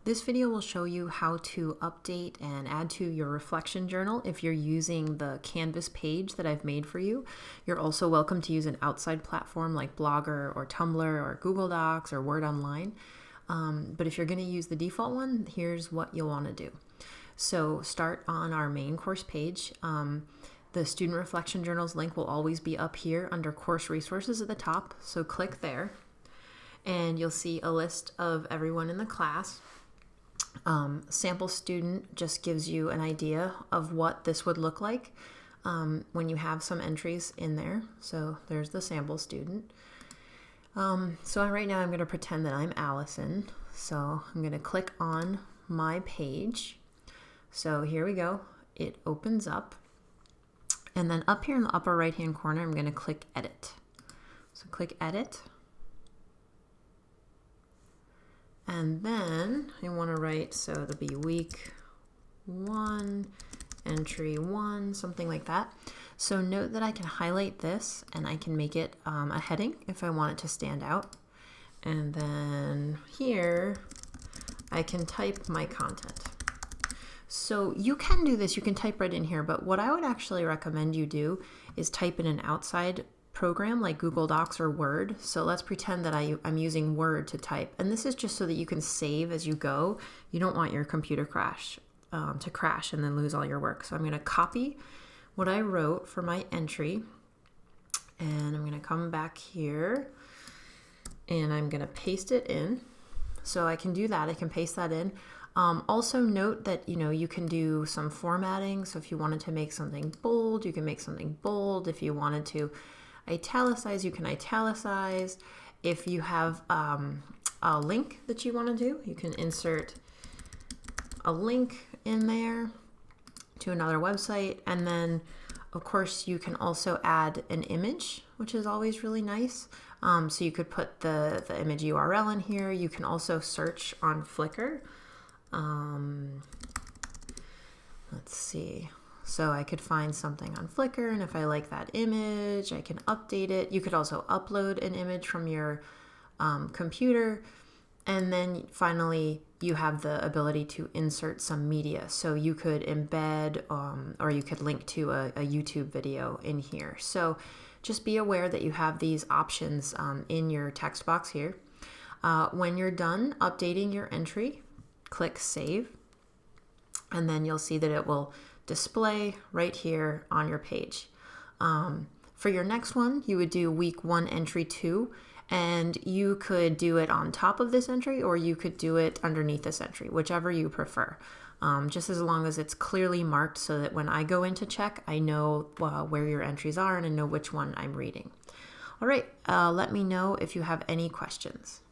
This video will show you how to update and add to your reflection journal if you're using the Canvas page that I've made for you. You're also welcome to use an outside platform like Blogger or Tumblr or Google Docs or Word Online. But if you're going to use the default one, here's what you'll want to do. So start on our main course page. The Student Reflection Journals link will always be up here under Course Resources at the top. So click there and you'll see a list of everyone in the class. Sample student just gives you an idea of what this would look like when you have some entries in there. So there's the sample student. So right now I'm going to pretend that I'm Allison. So I'm going to click on my page. So here we go. It opens up. And then up here in the upper right hand corner, I'm going to click edit. So click edit. And then I want to write, so it'll be week 1, entry 1, something like that. So note that I can highlight this and I can make it a heading if I want it to stand out. And then here I can type my content. So you can do this, you can type right in here, but what I would actually recommend you do is type in an outside program like Google Docs or Word. So let's pretend that I'm using Word to type. And this is just so that you can save as you go. You don't want your computer to crash and then lose all your work. So I'm going to copy what I wrote for my entry. And I'm going to come back here and I'm going to paste it in. So I can do that. I can paste that in. Also note that, you can do some formatting. So if you wanted to make something bold, you can make something bold. If you wanted to italicize, you can italicize. If you have a link that you want to do, you can insert a link in there to another website. And then, of course, you can also add an image, which is always really nice. So you could put the image URL in here. You can also search on Flickr. Let's see. So I could find something on Flickr, and if I like that image, I can update it. You could also upload an image from your computer. And then finally, you have the ability to insert some media. So you could embed or you could link to a YouTube video in here. So just be aware that you have these options in your text box here. When you're done updating your entry, click Save. And then you'll see that it will display right here on your page. For your next one, you would do week 1, entry 2, and you could do it on top of this entry or you could do it underneath this entry, whichever you prefer. Just as long as it's clearly marked so that when I go in to check, I know where your entries are and I know which one I'm reading. All right, let me know if you have any questions.